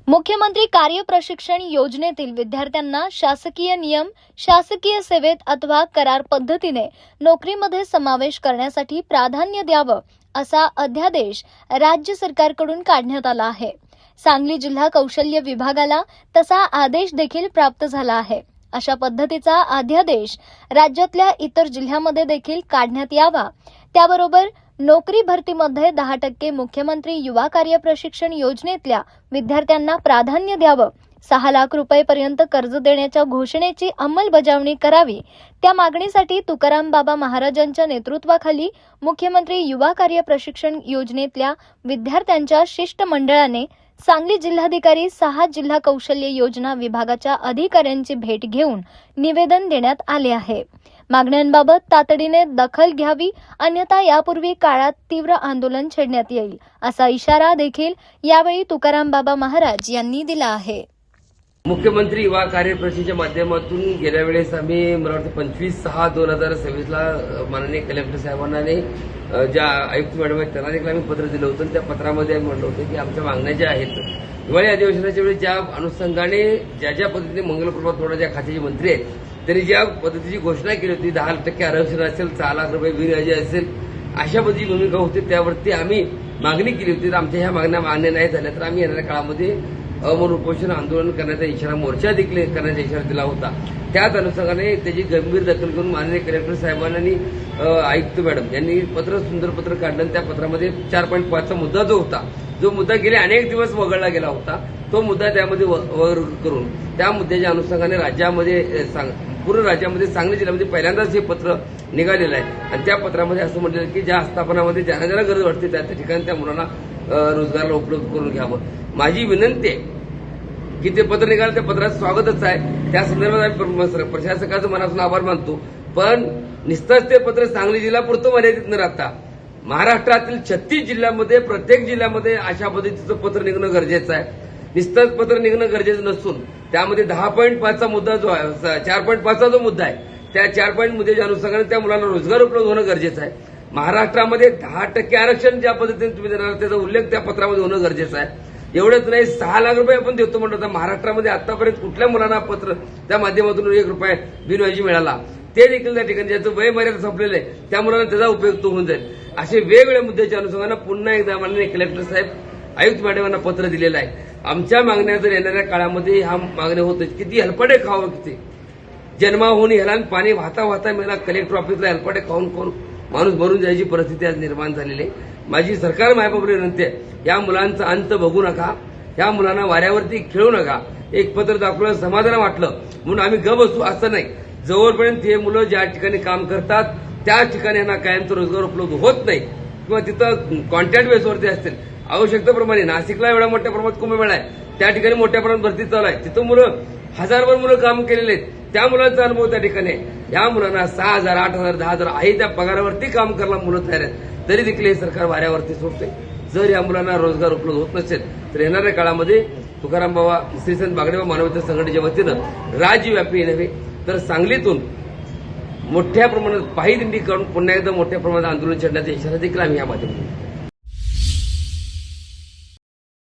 मुख्यमंत्री कार्य प्रशिक्षण योजनेतील विद्यार्थ्यांना शासकीय नियम, शासकीय सेवेत अथवा करार पद्धतीने नोकरीमध्ये समावेश करण्यासाठी प्राधान्य द्यावं असा अध्यादेश राज्य सरकारकडून काढण्यात आला आहे। सांगली जिल्हा कौशल्य विभागाला तसा आदेश देखील प्राप्त झाला आहे। अशा पद्धतीचा अध्यादेश राज्यातल्या इतर जिल्ह्यामध्ये देखील काढण्यात यावा। त्याबरोबर नोकरी भरतीमध्ये 10% मुख्यमंत्री युवा कार्य प्रशिक्षण योजनेतल्या विद्यार्थ्यांना प्राधान्य द्यावं, 6 लाख रुपयेपर्यंत कर्ज देण्याच्या घोषणेची अंमलबजावणी करावी। त्या मागणीसाठी तुकाराम बाबा महाराजांच्या नेतृत्वाखाली मुख्यमंत्री युवा कार्य प्रशिक्षण योजनेतल्या विद्यार्थ्यांच्या शिष्टमंडळाने सांगली जिल्हाधिकारी 6 जिल्हा कौशल्य योजना विभागाच्या अधिकाऱ्यांची भेट घेऊन निवेदन देण्यात आले आहे। मागण्यांबाबत तातडीने दखल घ्यावी, अन्यथा यापूर्वी काळात तीव्र आंदोलन छेडण्यात येईल असा इशारा देखील यावेळी तुकाराम बाबा महाराज यांनी दिला आहे। मुख्यमंत्री युवा कार्य प्रशिक्षणाच्या माध्यमातून गेल्या वेळेस आम्ही मला वाटतं 25/6/2026 ला माननीय कलेक्टर साहेबांना ज्या आयुक्त मॅडम आहेत त्यांना देखील आम्ही पत्र दिलं होतं। त्या पत्रामध्ये आम्ही म्हटलं होतं की आमच्या मागण्या ज्या आहेत, हिवाळी अधिवेशनाच्या वेळी ज्या अनुषंगाने ज्या पद्धतीने मंगलप्रभात थोडा ज्या खात्याचे मंत्री आहेत त्यांनी ज्या पद्धतीची घोषणा केली होती, 10% आरक्षण असेल, 6 लाख रुपये बिनव्याजी असेल, अशा पद्धतीची भूमिका होती। त्यावरती आम्ही मागणी केली होती। तर आमच्या ह्या मागण्या मान्य नाही झाल्या तर आम्ही येणाऱ्या काळामध्ये अमर उपोषण आंदोलन करण्याचा इशारा, मोर्चा देखील करण्याचा इशारा दिला होता। त्याच अनुषंगाने त्याची गंभीर दखल घेऊन माननीय कलेक्टर साहेबांनी आणि आयुक्त मॅडम यांनी सुंदर पत्र काढलं। त्या पत्रामध्ये 4.5चा मुद्दा जो मुद्दा गेले अनेक दिवस वगळला गेला होता, तो मुद्दा त्यामध्ये वर करून त्या मुद्द्याच्या अनुषंगाने राज्यामध्ये पूर्ण राज्यामध्ये सांगली जिल्ह्यामध्ये पहिल्यांदाच हे पत्र निघालेलं आहे। आणि त्या पत्रामध्ये असं म्हटलं की ज्या आस्थापनामध्ये ज्यांना ज्यांना गरज वाटते त्या ठिकाणी त्या मुलांना रोजगाराला उपलब्ध करून घ्यावं। माझी विनंती आहे की ते पत्र निघालं, त्या पत्राचं स्वागतच आहे। त्या संदर्भात आम्ही प्रशासकाचं मनापासून आभार मानतो। पण नुसतंच ते पत्र सांगली जिल्ह्यापुरतं मर्यादित न राहता महाराष्ट्रातील 36 जिल्ह्यामध्ये प्रत्येक जिल्ह्यामध्ये अशा पद्धतीचं पत्र निघणं गरजेचं आहे। नुसतंच पत्र निघणं गरजेचं नसून त्यामध्ये 10.5चा मुद्दा जो आहे, 4.5चा जो मुद्दा आहे, त्या 4 मुद्द्याच्या अनुषंगाने त्या मुलांना रोजगार उपलब्ध होणं गरजेचं आहे। महाराष्ट्रामध्ये 10% आरक्षण ज्या पद्धतीने तुम्ही देणार त्याचा उल्लेख त्या पत्रामध्ये होणं गरजेचं आहे। एवढंच नाही, 6 लाख रुपये आपण देतो म्हणतो, तर महाराष्ट्रामध्ये आतापर्यंत कुठल्या मुलांना पत्र त्या माध्यमातून 1 रुपया बिनव्याजी मिळाला ते देखील त्या ठिकाणी ज्याचं वय मर्यादा संपलेलं आहे त्या मुलांना त्याचा उपयोग तो होऊन जाईल। असे वेगवेगळ्या मुद्द्याच्या अनुषंगाने पुन्हा एकदा माननीय कलेक्टर साहेब, आयुक्त मॅडमांना पत्र दिलेलं आहे। आमच्या मागण्या जर येणाऱ्या काळामध्ये ह्या मागण्या होत किती हेलपाटे खावं, किती जन्माहून ह्याला पाणी वाहता मला कलेक्टर ऑफिसला हेलपाटे खाऊन माणूस मरून जायची परिस्थिती आज निर्माण झालेली आहे। माझी सरकार मायबाबरी विनंती आहे, या मुलांचा अंत बघू नका, या मुलांना वाऱ्यावरती खेळू नका। एक पत्र दाखवलं, समाधान वाटलं म्हणून आम्ही गप बसू असं नाही। जवळपर्यंत हे मुलं ज्या ठिकाणी काम करतात त्या ठिकाणी यांना कायमचा रोजगार उपलब्ध होत नाही किंवा तिथं कॉन्ट्रॅक्ट बेसवरती असतील, आवश्यकतेप्रमाणे नाशिकला एवढ्या मोठ्या प्रमाणात कुंभमेळा आहे, त्या ठिकाणी मोठ्या प्रमाणात भरती चालू आहे, तिथं मुलं हजारभर मुलं काम केलेले आहेत, त्या मुलांचा अनुभव त्या ठिकाणी आहे। या मुलांना 6,000, 8,000, 10,000 आहे त्या पगारावरती काम करायला मुलं तयार आहेत, तरी देखील हे सरकार वाऱ्यावरती सोडते। जर या मुलांना रोजगार उपलब्ध होत नसेल तर येणाऱ्या काळामध्ये तुकाराम बाबा श्रीसंत बागडेबा मानवता संघटनेच्या वतीनं राज्यव्यापी नव्हे तर सांगलीतून मोठ्या प्रमाणात पायी दिंडी करून पुन्हा एकदा मोठ्या प्रमाणात आंदोलन छेडण्याचा इशारा देखील आम्ही या माध्यमातून